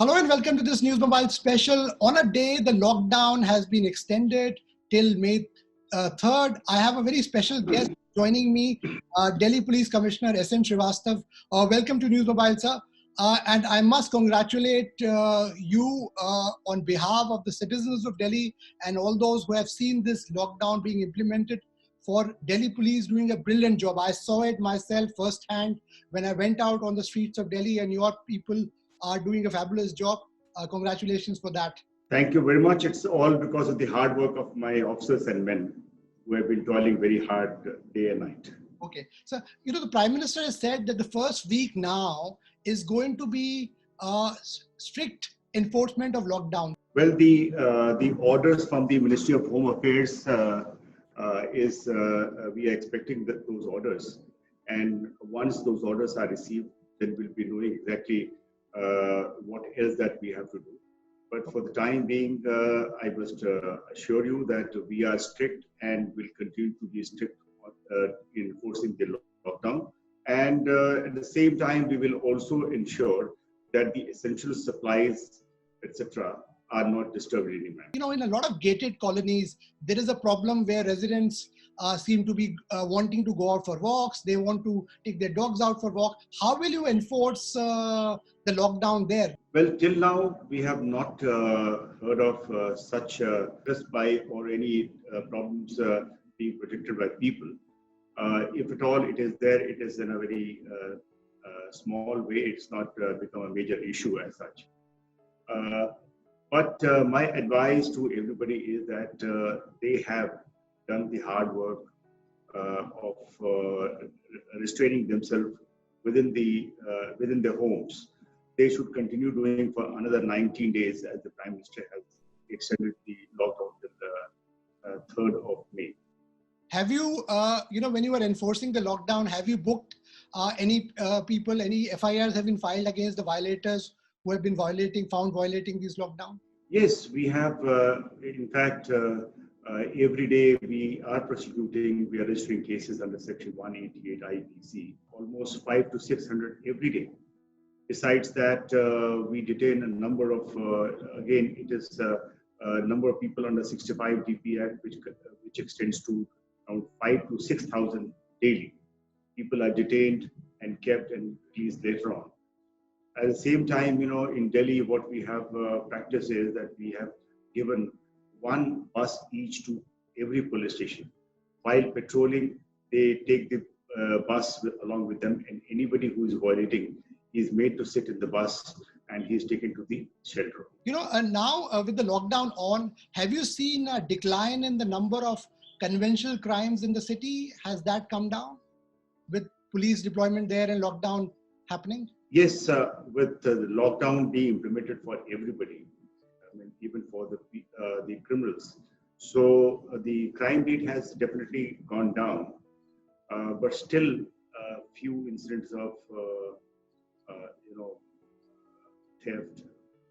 Hello and welcome to this News Mobile special. On a day, the lockdown has been extended till May 3rd. I have a very special guest joining me, Delhi Police Commissioner S.N. Srivastav. Welcome to News Mobile, sir. And I must congratulate you on behalf of the citizens of Delhi and all those who have seen this lockdown being implemented for Delhi Police doing a brilliant job. I saw it myself firsthand when I went out on the streets of Delhi, and your people are doing a fabulous job. Congratulations for that. Thank you very much. It's all because of the hard work of my officers and men who have been toiling very hard day and night. Okay. So, the Prime Minister has said that the first week now is going to be strict enforcement of lockdown. Well, the orders from the Ministry of Home Affairs we are expecting those orders. And once those orders are received, then we'll be knowing exactly what else that we have to do. But for the time being, I must assure you that we are strict and will continue to be strict in enforcing the lockdown. And at the same time, we will also ensure that the essential supplies, etc., are not disturbed anymore. In a lot of gated colonies, there is a problem where residents seem to be wanting to go out for walks. They want to take their dogs out for walk. How will you enforce the lockdown there? Well, till now, we have not heard of such risk by or any problems being protected by people. If at all it is there, it is in a very small way. It's not become a major issue as such. But my advice to everybody is that they have done the hard work of restraining themselves within their homes. They should continue doing for another 19 days, as the Prime Minister has extended the lockdown till the 3rd of May. Have you, when you were enforcing the lockdown, have you booked any people, any FIRs have been filed against the violators who have been found violating this lockdown? Yes, we have. In fact, every day we are registering cases under Section 188 IPC, almost 500 to 600 every day. Besides that, we detain a number of, again, it is a number of people under 65 DP Act, which extends to around 5,000 to 6,000 daily. People are detained and kept and released later on. At the same time, in Delhi, what we have practiced is that we have given one bus each to every police station. While patrolling, they take the bus along with them, and anybody who is violating is made to sit in the bus and he is taken to the shelter. And now with the lockdown on, have you seen a decline in the number of conventional crimes in the city? Has that come down with police deployment there and lockdown happening? Yes, with the lockdown being implemented for everybody, even for the criminals. So the crime rate has definitely gone down, but still few incidents of theft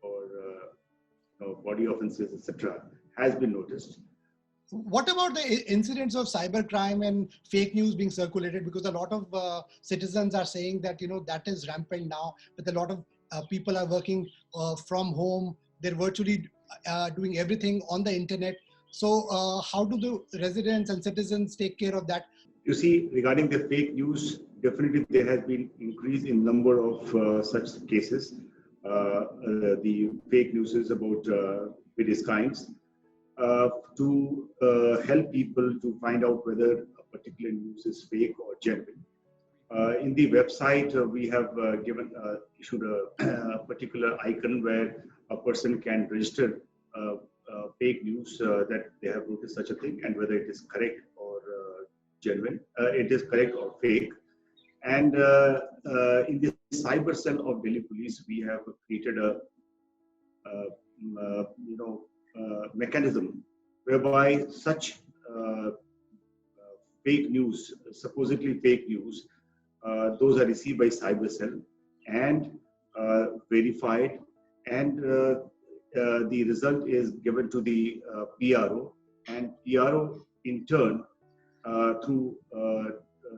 or body offences, etc., has been noticed. What about the incidents of cybercrime and fake news being circulated? Because a lot of citizens are saying that, that is rampant now, but a lot of people are working from home. They're virtually doing everything on the internet. So how do the residents and citizens take care of that? You see, regarding the fake news, definitely there has been increase in number of such cases. The fake news is about various kinds. To help people to find out whether a particular news is fake or genuine. In the website, we have issued a particular icon where a person can register fake news that they have noticed such a thing, and whether it is correct or genuine, it is correct or fake. And in the cyber cell of Delhi Police, we have created a mechanism whereby such fake news, supposedly fake news, those are received by cyber cell and verified, and the result is given to the PRO, and PRO in turn through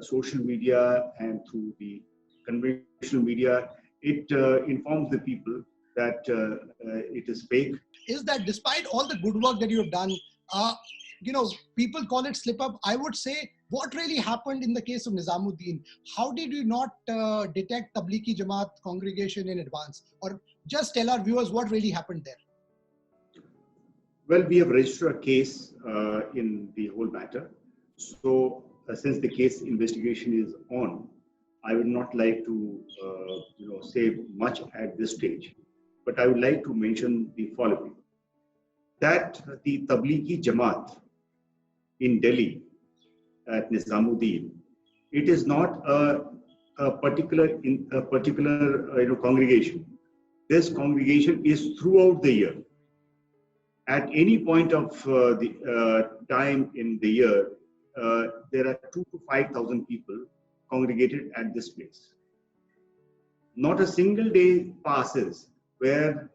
social media and through the conventional media, it informs the people that it is fake. Is that despite all the good work that you have done, people call it slip up. I would say, what really happened in the case of Nizamuddin? How did you not detect Tablighi Jamaat congregation in advance? Or just tell our viewers what really happened there. Well, we have registered a case in the whole matter. So since the case investigation is on, I would not like to say much at this stage. But I would like to mention the following. That the Tablighi Jamaat in Delhi at Nizamuddin, it is not a particular congregation. This congregation is throughout the year. At any point of the time in the year, there are 2,000 to 5,000 people congregated at this place. Not a single day passes where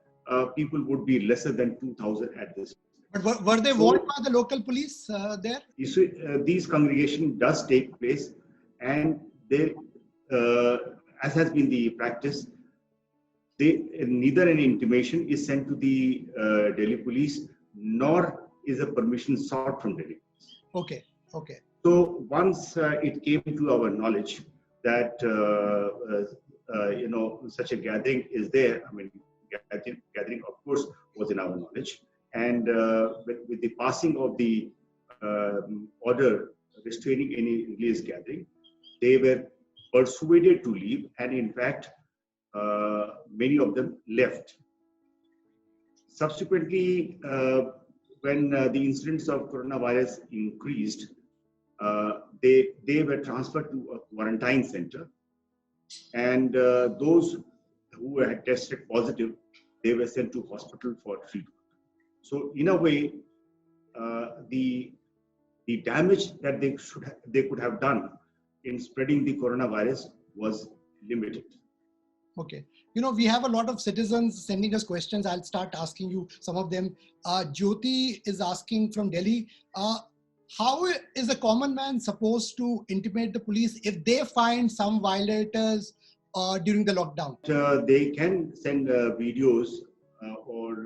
people would be lesser than 2,000 at this. But were they warned by the local police there? You see, these congregation does take place, and they, as has been the practice, neither an intimation is sent to the Delhi police, nor is a permission sought from Delhi police. Okay, okay. So once it came to our knowledge that such a gathering is there, I mean, gathering of course was in our knowledge, and with the passing of the order restraining any religious gathering, they were persuaded to leave, and in fact many of them left. Subsequently, when the incidence of coronavirus increased, they were transferred to a quarantine center, and those who had tested positive, they were sent to hospital for treatment. So in a way, the damage that they could have done in spreading the coronavirus was limited. Okay. We have a lot of citizens sending us questions. I'll start asking you some of them. Jyoti is asking from Delhi, how is a common man supposed to intimate the police if they find some violators during the lockdown? They can send videos or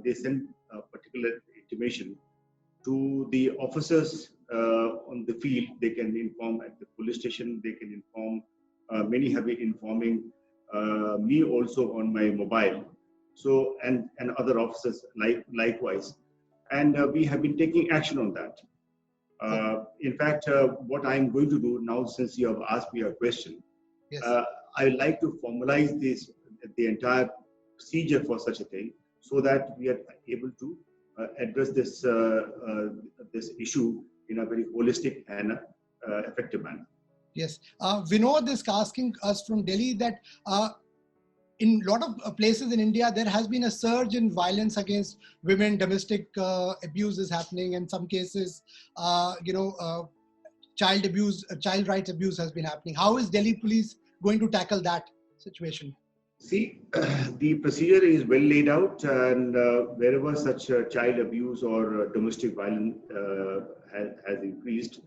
they send a particular intimation to the officers on the field. They can inform at the police station. They can inform, many have been informing me also on my mobile. So, and other officers likewise. And we have been taking action on that. In fact, what I'm going to do now, since you have asked me a question, yes. I would like to formalize the entire procedure for such a thing, so that we are able to address this issue in a very holistic and effective manner. Yes. Vinod is asking us from Delhi that in a lot of places in India, there has been a surge in violence against women. Domestic abuse is happening. In some cases, child abuse, child rights abuse has been happening. How is Delhi police going to tackle that situation? See, the procedure is well laid out, and wherever such child abuse or domestic violence has increased,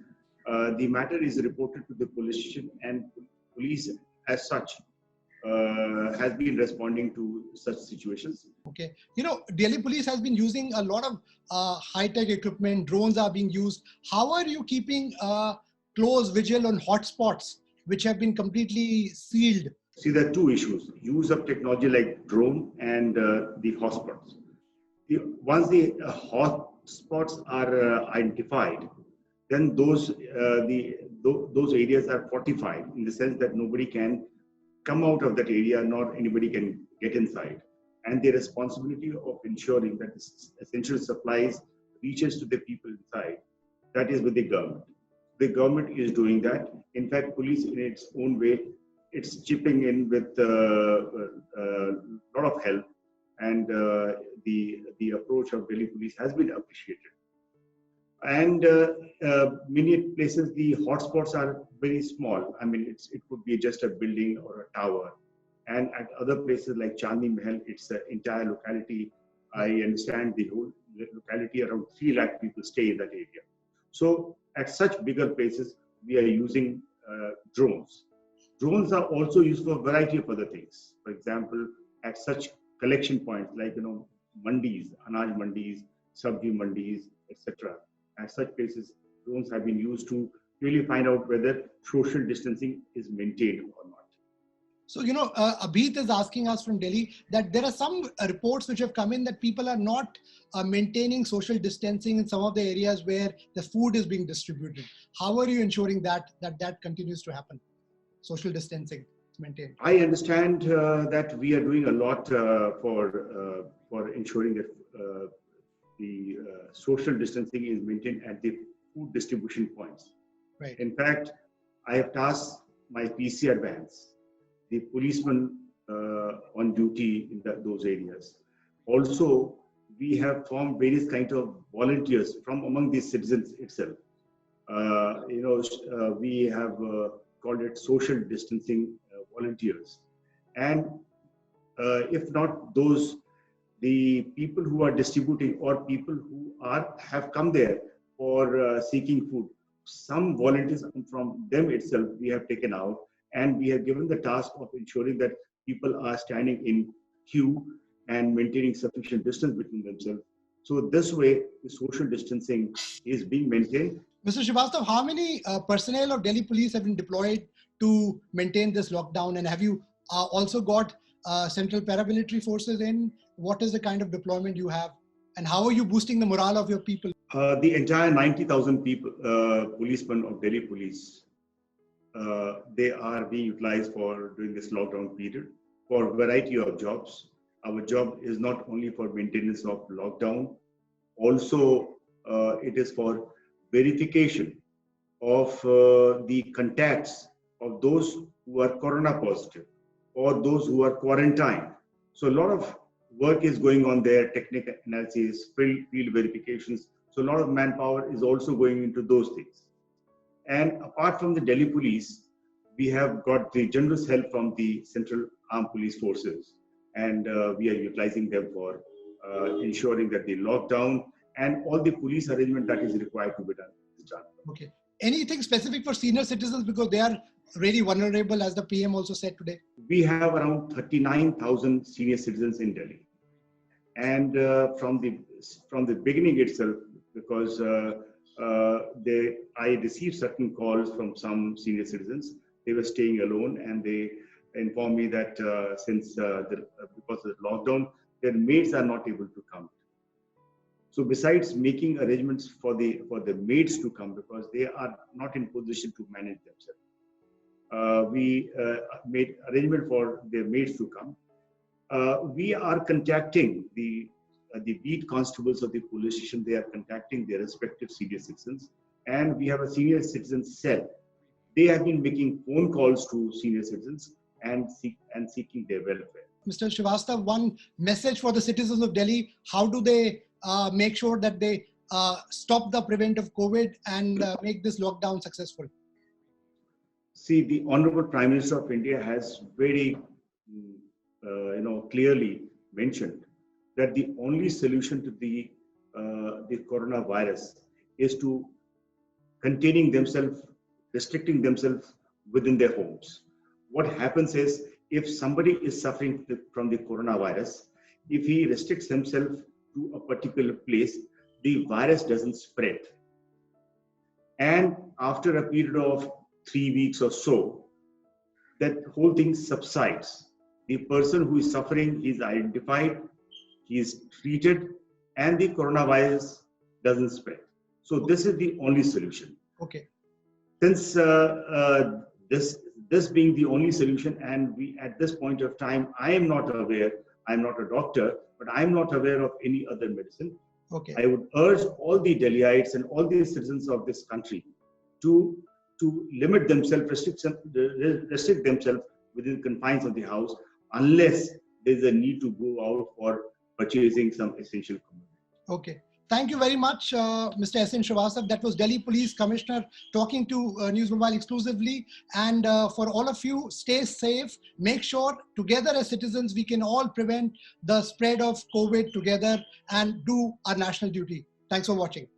the matter is reported to the police station, and police as such has been responding to such situations. Okay. Delhi police has been using a lot of high-tech equipment. Drones are being used. How are you keeping close vigil on hotspots which have been completely sealed? See, there are two issues: use of technology like drone and the hotspots. Once the hotspots are identified, then those areas are fortified in the sense that nobody can come out of that area, nor anybody can get inside. And the responsibility of ensuring that essential supplies reaches to the people inside, that is with the government. The government is doing that. In fact, police in its own way, it's chipping in with a lot of help, and the approach of Delhi police has been appreciated. And many places the hotspots are very small. I mean, it could be just a building or a tower. And at other places like Chandni Mahal, it's an entire locality. I understand the whole locality, around 3 lakh people stay in that area. So at such bigger places, we are using drones. Drones are also used for a variety of other things. For example, at such collection points like, mandis, anaj mandis, sabji mandis, etc. At such places, drones have been used to really find out whether social distancing is maintained or not. So, Abhit is asking us from Delhi that there are some reports which have come in that people are not maintaining social distancing in some of the areas where the food is being distributed. How are you ensuring that continues to happen? Social distancing is maintained. I understand that we are doing a lot for ensuring that the social distancing is maintained at the food distribution points. Right. In fact, I have tasked my PCR vans, the policemen on duty in those areas. Also, we have formed various kinds of volunteers from among the citizens itself. We have called it social distancing volunteers. And if not those, the people who are distributing or people who have come there for seeking food, some volunteers from them itself we have taken out, and we have given the task of ensuring that people are standing in queue and maintaining sufficient distance between themselves. So this way, the social distancing is being maintained. Mr. Srivastav, how many personnel of Delhi Police have been deployed to maintain this lockdown? And have you also got central paramilitary forces in? What is the kind of deployment you have? And how are you boosting the morale of your people? The entire 90,000 people, policemen of Delhi Police, they are being utilized during this lockdown period for a variety of jobs. Our job is not only for maintenance of lockdown, also it is for verification of the contacts of those who are corona positive or those who are quarantined. So a lot of work is going on there, technical analysis, field verifications. So a lot of manpower is also going into those things. And apart from the Delhi Police, we have got the generous help from the Central Armed Police Forces. And we are utilizing them for ensuring that the lockdown and all the police arrangement that is required to be done is done. Okay. Anything specific for senior citizens, because they are really vulnerable, as the PM also said today? We have around 39,000 senior citizens in Delhi. And from the beginning itself, because I received certain calls from some senior citizens. They were staying alone, and they informed me that because of the lockdown, their maids are not able to come. So besides making arrangements for the maids to come, because they are not in position to manage themselves, we made arrangement for their maids to come. We are contacting the beat constables of the police station. They are contacting their respective senior citizens, and we have a senior citizen cell. They have been making phone calls to senior citizens and seeking their welfare. Mr. Srivastav, one message for the citizens of Delhi: how do they make sure that they stop the prevent of COVID and make this lockdown successful? See, the Honorable Prime Minister of India has very, clearly mentioned that the only solution to the coronavirus is to containing themselves, restricting themselves within their homes. What happens is, if somebody is suffering from the coronavirus, if he restricts himself to a particular place, the virus doesn't spread. And after a period of 3 weeks or so, that whole thing subsides. The person who is suffering is identified, he is treated, and the coronavirus doesn't spread. So this is the only solution. Okay. Since this being the only solution, and we at this point of time, I am not aware, I'm not a doctor, but I'm not aware of any other medicine. Okay. I would urge all the Delhiites and all the citizens of this country to limit themselves, restrict themselves within confines of the house, unless there's a need to go out for purchasing some essential commodity. Okay. Thank you very much, Mr. S.N. Srivastav. That was Delhi Police Commissioner talking to News Mobile exclusively. And for all of you, stay safe. Make sure together as citizens, we can all prevent the spread of COVID together and do our national duty. Thanks for watching.